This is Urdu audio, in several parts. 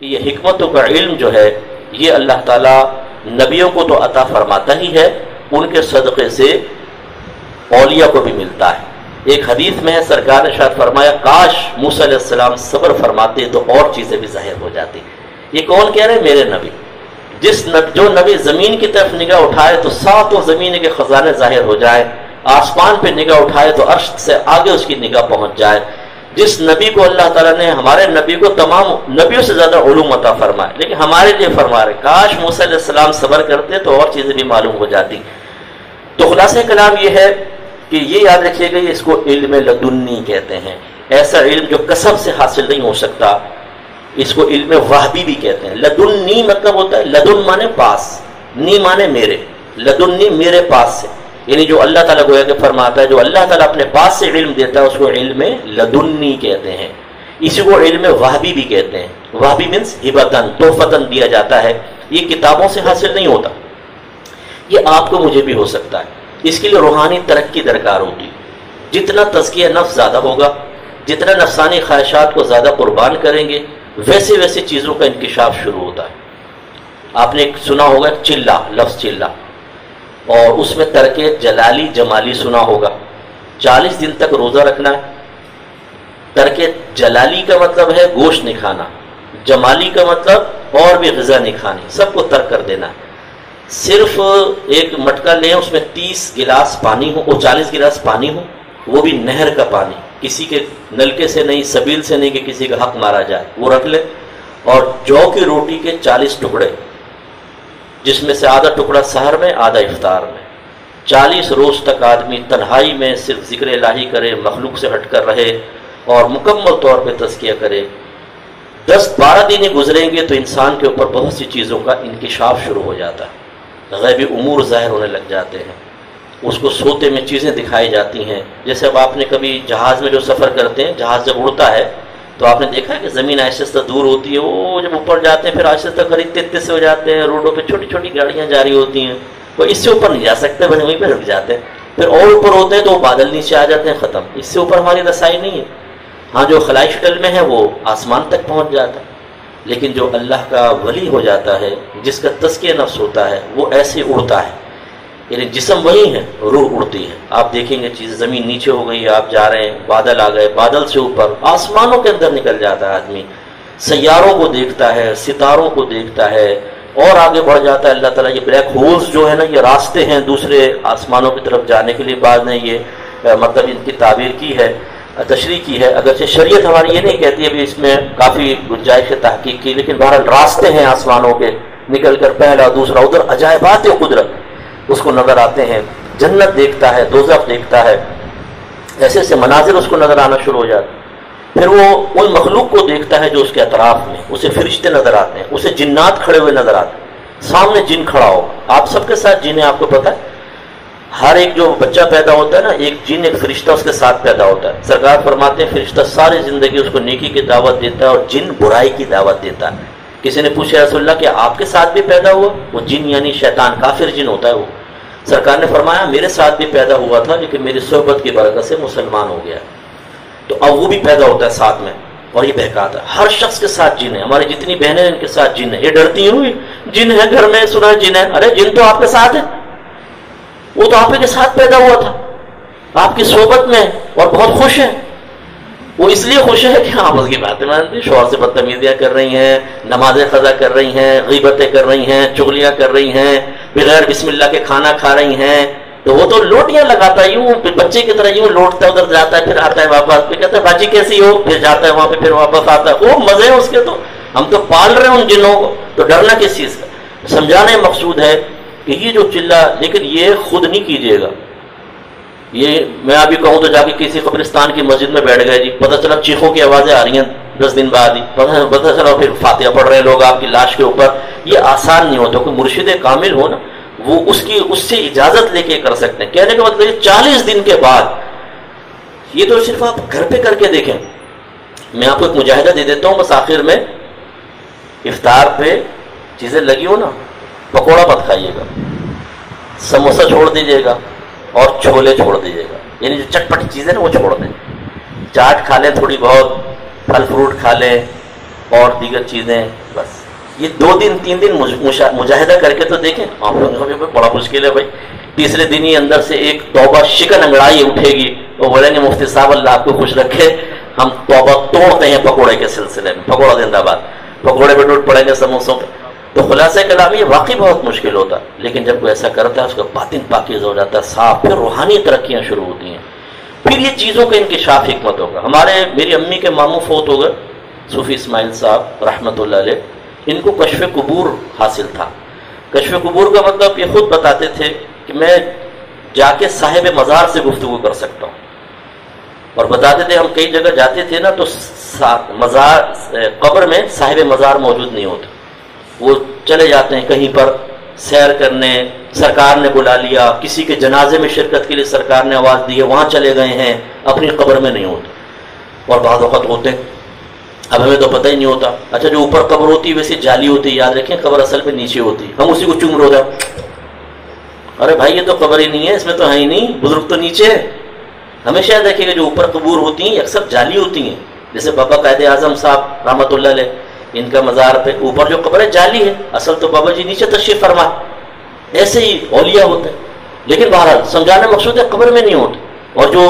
یہ حکمتوں کا علم جو ہے یہ اللہ تعالیٰ نبیوں کو تو عطا فرماتا ہی ہے، ان کے صدقے سے اولیاء کو بھی ملتا ہے۔ ایک حدیث میں ہے سرکار نے ارشاد فرمایا کاش موسیٰ علیہ السلام صبر فرماتے تو اور چیزیں بھی ظاہر ہو جاتی۔ یہ کون کہہ رہے ہیں؟ میرے نبی۔ جو نبی زمین کی طرف نگاہ اٹھائے تو ساتوں زمین کے خزانے ظاہر ہو جائے، آسمان پہ نگاہ اٹھائے تو عرش سے آگے اس کی نگاہ پہنچ جائے۔ جس نبی کو اللہ تعالیٰ نے، ہمارے نبی کو تمام نبیوں سے زیادہ علوم عطا فرمائے، لیکن ہمارے لیے فرما رہے کاش موسیٰ علیہ السلام صبر کرتے تو اور چیزیں بھی معلوم ہو جاتی۔ تو خلاصہ کلام یہ ہے کہ یہ یاد رکھیے گا، اس کو علم لدنی کہتے ہیں، ایسا علم جو کسب سے حاصل نہیں ہو سکتا، اس کو علم وہبی بھی کہتے ہیں۔ لدنی مطلب ہوتا ہے لدن مانے پاس، نی مانے میرے، لدنی میرے پاس سے، یعنی جو اللہ تعالیٰ گویا کہ فرماتا ہے جو اللہ تعالیٰ اپنے پاس سے علم دیتا ہے اس کو علم لدنی کہتے ہیں۔ اسی کو علم وہبی بھی کہتے ہیں۔ وہبی مینس ہبتن، تحفتن دیا جاتا ہے، یہ کتابوں سے حاصل نہیں ہوتا، یہ آپ کو مجھے بھی ہو سکتا ہے۔ اس کے لیے روحانی ترقی درکار ہوتی، جتنا تزکیہ نفس زیادہ ہوگا، جتنا نفسانی خواہشات کو زیادہ قربان کریں گے، ویسے ویسے چیزوں کا انکشاف شروع ہوتا ہے۔ آپ نے سنا ہوگا چلہ، لفظ چلہ، اور اس میں ترک جلالی جمالی سنا ہوگا۔ 40 دن تک روزہ رکھنا ہے۔ ترک جلالی کا مطلب ہے گوشت نہیں کھانا، جمالی کا مطلب اور بھی غذا نہیں کھانی، سب کو ترک کر دینا ہے۔ صرف ایک مٹکا لیں، اس میں 30 گلاس پانی ہو، اور 40 گلاس پانی ہو، وہ بھی نہر کا پانی، کسی کے نلکے سے نہیں، سبیل سے نہیں کہ کسی کا حق مارا جائے، وہ رکھ لیں۔ اور جو کی روٹی کے 40 ٹکڑے، جس میں سے آدھا ٹکڑا سحر میں، آدھا افطار میں۔ 40 روز تک آدمی تنہائی میں صرف ذکر الہی کرے، مخلوق سے ہٹ کر رہے اور مکمل طور پہ تزکیہ کرے۔ 10-12 دن گزریں گے تو انسان کے اوپر بہت سی چیزوں کا انکشاف شروع ہو جاتا ہے، غیبی امور ظاہر ہونے لگ جاتے ہیں، اس کو سوتے میں چیزیں دکھائی جاتی ہیں۔ جیسے اب آپ نے کبھی جہاز میں جو سفر کرتے ہیں، جہاز جب اڑتا ہے تو آپ نے دیکھا ہے کہ زمین آہستہ آہستہ دور ہوتی ہے، وہ جب اوپر جاتے ہیں پھر آہستہ آہستہ قریب تیتے سے ہو جاتے ہیں، روڈوں پہ چھوٹی چھوٹی گاڑیاں جاری ہوتی ہیں، وہ اس سے اوپر نہیں جا سکتے، بنے وہیں پہ رک جاتے ہیں، پھر اور اوپر ہوتے ہیں تو وہ بادل نیچے آ جاتے ہیں، ختم، اس سے اوپر ہماری رسائی نہیں ہے۔ ہاں جو خلائی شٹل میں ہے وہ آسمان تک پہنچ جاتا ہے، لیکن جو اللہ کا ولی ہو جاتا ہے، جس کا تزکیہ نفس ہوتا ہے، وہ ایسے اڑتا ہے، یعنی جسم وہی ہے، روح اڑتی ہے۔ آپ دیکھیں گے چیز زمین نیچے ہو گئی، آپ جا رہے ہیں، بادل آ گئے، بادل سے اوپر آسمانوں کے اندر نکل جاتا ہے آدمی، سیاروں کو دیکھتا ہے، ستاروں کو دیکھتا ہے، اور آگے بڑھ جاتا ہے۔ اللہ تعالیٰ یہ بلیک ہولز جو ہے نا، یہ راستے ہیں دوسرے آسمانوں کی طرف جانے کے لیے، بعد نے یہ مطلب ان کی تعبیر کی ہے، تشریح کی ہے، اگرچہ شریعت ہماری یہ نہیں کہتی ابھی، اس میں کافی گنجائش تحقیق کی، لیکن بہرحال راستے ہیں آسمانوں کے، نکل کر پہلا دوسرا، ادھر عجائبات قدرت اس کو نظر آتے ہیں، جنت دیکھتا ہے، دوزخ دیکھتا ہے، ایسے ایسے مناظر اس کو نظر آنا شروع ہو جاتے ہیں۔ پھر وہ ان مخلوق کو دیکھتا ہے جو اس کے اطراف میں، اسے فرشتے نظر آتے ہیں، اسے جنات کھڑے ہوئے نظر آتے ہیں، سامنے جن کھڑا ہو، آپ سب کے ساتھ جن ہے، آپ کو پتہ ہے، ہر ایک جو بچہ پیدا ہوتا ہے نا، ایک جن ایک فرشتہ اس کے ساتھ پیدا ہوتا ہے۔ سرکار فرماتے ہیں فرشتہ ساری زندگی اس کو نیکی کی دعوت دیتا ہے اور جن برائی کی دعوت دیتا ہے۔ کسی نے پوچھا رسول اللہ کہ آپ کے ساتھ بھی پیدا ہوا؟ وہ جن یعنی شیطان، کافر جن ہوتا ہے وہ۔ سرکار نے فرمایا میرے ساتھ بھی پیدا ہوا تھا، لیکن میری صحبت کی برکت سے مسلمان ہو گیا، تو اب وہ بھی پیدا ہوتا ہے ساتھ میں اور یہ بہکاتا ہے۔ ہر شخص کے ساتھ جن ہے، ہماری جتنی بہنیں ہیں ان کے ساتھ جن ہے۔ یہ ڈرتی ہیں جن ہے گھر میں، سنا جن ہے، ارے جن تو آپ کے ساتھ ہے، وہ تو آپ کے ساتھ پیدا ہوا تھا، آپ کی صحبت میں، اور بہت خوش ہے۔ وہ اس لیے خوش ہے کہ آپس کی باتیں مانتی، شوہر سے بدتمیزیاں کر رہی ہیں، نمازیں قضا کر رہی ہیں، غیبتیں کر رہی ہیں، چغلیاں کر رہی ہیں، بغیر بسم اللہ کے کھانا کھا رہی ہیں، تو وہ تو لوٹیاں لگاتا ہے، یوں بچے کی طرح یوں لوٹتا ہے، ادھر جاتا ہے پھر آتا ہے واپس، پھر کہتا ہے باجی کیسی ہو، پھر جاتا ہے وہاں پہ پھر واپس آتا ہے۔ وہ مزے ہیں اس کے، تو ہم تو پال رہے ہیں ان جنوں کو، تو ڈرنا کس چیز کا؟ سمجھانے مقصود ہے کہ یہ جو چلا، لیکن یہ خود نہیں کیجیے گا۔ یہ میں ابھی کہوں تو جا کے کسی قبرستان کی مسجد میں بیٹھ گئے جی، پتہ چلا چیخوں کی آوازیں آ رہی ہیں 10 دن بعد ہی، پتہ چلا پھر فاتحہ پڑھ رہے لوگ آپ کی لاش کے اوپر۔ یہ آسان نہیں ہوتا، کوئی مرشد کامل ہو نا، وہ اس سے اجازت لے کے کر سکتے ہیں۔ کہنے کا مطلب 40 دن کے بعد، یہ تو صرف آپ گھر پہ کر کے دیکھیں۔ میں آپ کو ایک مجاہدہ دے دیتا ہوں بس آخر میں، افطار پہ چیزیں لگی ہو نا، پکوڑا مت کھائیے گا، سموسہ چھوڑ دیجیے گا، اور چھولے چھوڑ دیجیے گا، یعنی جو چٹپٹی چیزیں نا وہ چھوڑ دیں۔ چاٹ کھا لیں تھوڑی بہت، پھل فروٹ کھا لیں، اور دیگر چیزیں. بس یہ 2 دن 3 دن مجاہدہ کر کے تو دیکھیں. آپ لوگوں کو بڑا مشکل ہے بھائی. تیسرے دن ہی اندر سے ایک توبہ شکن انگڑائی اٹھے گی. وہ بولیں گے مفتی صاحب اللہ آپ کو خوش رکھے, ہم توبہ توڑتے ہیں پکوڑے کے سلسلے میں. پکوڑا زندہ باد, پکوڑے پہ ٹوٹ پڑیں گے سموسوں پہ. تو خلاصہ کلام یہ واقعی بہت مشکل ہوتا, لیکن جب کوئی ایسا کرتا ہے اس کا باطن پاکیزہ ہو جاتا ہے, صاف. پھر روحانی ترقیاں شروع ہوتی ہیں, پھر یہ چیزوں کا انکشاف حکمت ہوگا. میری امی کے ماموں فوت ہو گئے, صوفی اسماعیل صاحب رحمۃ اللہ علیہ. ان کو کشف قبور حاصل تھا. کشف قبور کا مطلب یہ خود بتاتے تھے کہ میں جا کے صاحب مزار سے گفتگو کر سکتا ہوں. اور بتاتے تھے ہم کئی جگہ جاتے تھے نا, تو قبر میں صاحب مزار موجود نہیں ہوتے, وہ چلے جاتے ہیں کہیں پر سیر کرنے. سرکار نے بلا لیا, کسی کے جنازے میں شرکت کے لیے سرکار نے آواز دی ہے, وہاں چلے گئے ہیں, اپنی قبر میں نہیں ہوتے. اور بعض وقت ہوتے, اب ہمیں تو پتہ ہی نہیں ہوتا. اچھا جو اوپر قبر ہوتی ہے ویسے جعلی ہوتی ہے, یاد رکھیں قبر اصل پہ نیچے ہوتی ہے. ہم اسی کو چوم رہے ہوتے, ارے بھائی یہ تو قبر ہی نہیں ہے, اس میں تو ہے ہی نہیں, بزرگ تو نیچے ہے. ہمیشہ یاد رکھیے گا جو اوپر قبور ہوتی ہیں اکثر جعلی ہوتی ہیں. جیسے بابا قائد اعظم صاحب رحمۃ اللہ علیہ, ان کا مزار پہ اوپر جو قبر ہے جعلی ہے, اصل تو بابا جی نیچے تشریف فرما. ایسے ہی اولیاء ہوتے ہیں. لیکن بہرحال سمجھانا مقصود ہے قبر میں نہیں ہوتے. اور جو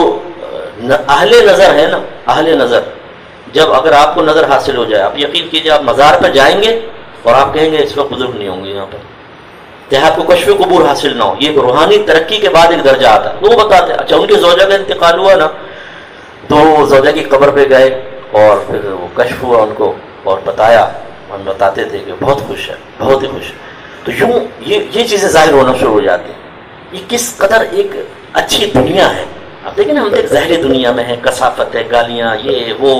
اہل نظر ہے نا, اہل نظر, جب اگر آپ کو نظر حاصل ہو جائے, آپ یقین کیجئے آپ مزار پہ جائیں گے اور آپ کہیں گے اس وقت بزرگ نہیں ہوں گے یہاں پر, چاہے آپ کو کشف قبور حاصل نہ ہو. یہ روحانی ترقی کے بعد ایک درجہ آتا ہے. وہ بتاتے ہیں. اچھا ان کی زوجہ کا انتقال ہوا نا, تو زوجہ کی قبر پہ گئے اور پھر وہ کشف ہوا ان کو, اور بتایا. ہم بتاتے تھے کہ بہت خوش ہے, بہت ہی خوش ہے. تو یوں یہ چیزیں ظاہر ہونا شروع ہو جاتی ہیں. یہ کس قدر ایک اچھی دنیا ہے. آپ دیکھیں نا, ہم ایک ظاہری دنیا میں ہیں, کثافت ہے, گالیاں, یہ وہ.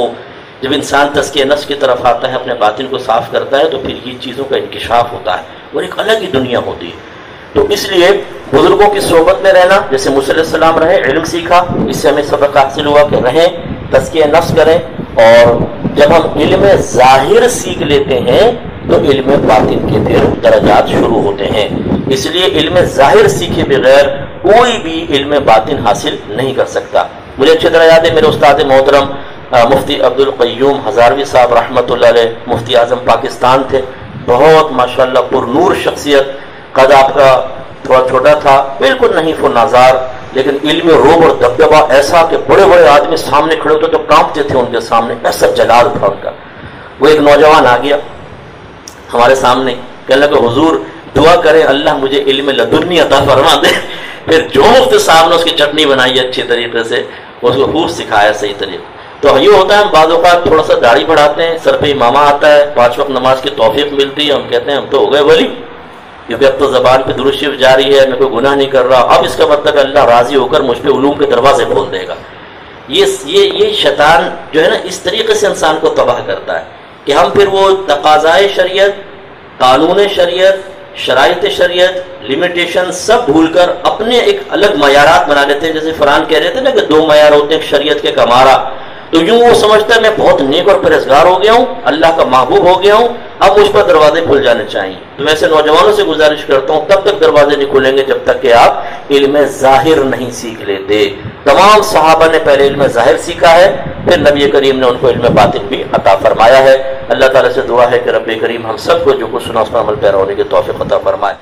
جب انسان تزکیہ نفس کی طرف آتا ہے, اپنے باطن کو صاف کرتا ہے, تو پھر یہ چیزوں کا انکشاف ہوتا ہے اور ایک الگ ہی دنیا ہوتی ہے. تو اس لیے بزرگوں کی صحبت میں رہنا, جیسے موسیٰ علیہ السلام رہے, علم سیکھا, اس سے ہمیں سبق حاصل ہوا کہ رہیں, تزکیہ نفس کریں. اور جب ہم علم ظاہر سیکھ لیتے ہیں تو علم باطن کے پھر درجات شروع ہوتے ہیں. اس لیے علم ظاہر سیکھے بغیر کوئی بھی علم باطن حاصل نہیں کر سکتا. مجھے اچھی طرح یاد ہے میرے استاد محترم مفتی عبد القیوم ہزاروی صاحب رحمۃ اللہ علیہ, مفتی اعظم پاکستان تھے. بہت ماشاءاللہ پر نور شخصیت. قد آپ کا تھوڑا چھوٹا تھا, بالکل نحیف و نازار, لیکن علم روب اور دبدبہ ایسا کہ بڑے بڑے آدمی سامنے کھڑے ہوتے تو کانپتے تھے ان کے سامنے, ایسا جلال تھا ان کا. وہ ایک نوجوان آ گیا ہمارے سامنے, کہنے لگا حضور دعا کریں اللہ مجھے علم لدنی عطا فرما دے. پھر جو مفتی صاحب نے اس کی چٹنی بنائی اچھی طریقے سے, اس کو خوب سکھایا صحیح طریقے. تو یہ ہوتا ہے ہم بعض اوقات تھوڑا سا داڑھی بڑھاتے ہیں, سر پہ امامہ آتا ہے, 5 وقت نماز کی توفیق ملتی ہے, ہم کہتے ہیں ہم تو ہو گئے ولی, کیونکہ اب تو زبان پہ درود شریف جاری ہے, میں کوئی گناہ نہیں کر رہا. اب اس کا مطلب اللہ راضی ہو کر مجھ پہ علوم کے دروازے کھول دے گا. یہ شیطان جو ہے نا اس طریقے سے انسان کو تباہ کرتا ہے کہ ہم پھر وہ تقاضائے شریعت, قانون شریعت, شرائط شریعت, لیمیٹیشن سب بھول کر اپنے ایک الگ معیارات بنا لیتے ہیں. جیسے فرحان کہہ رہے تھے نا کہ 2 معیار ہوتے ہیں, ایک شریعت کے, ایک ہمارا. تو یوں وہ سمجھتا ہے میں بہت نیک اور پرہیزگار ہو گیا ہوں, اللہ کا محبوب ہو گیا ہوں, اب مجھ پر دروازے کھل جانے چاہیے. تو ویسے نوجوانوں سے گزارش کرتا ہوں تب تک دروازے نہیں کھلیں گے جب تک کہ آپ علم ظاہر نہیں سیکھ لیتے. تمام صحابہ نے پہلے علم ظاہر سیکھا ہے, پھر نبی کریم نے ان کو علم باطن بھی عطا فرمایا ہے. اللہ تعالیٰ سے دعا ہے کہ رب کریم ہم سب کو جو کچھ سنا اس پر عمل پیرا ہونے کی توفیق عطا فرمائے.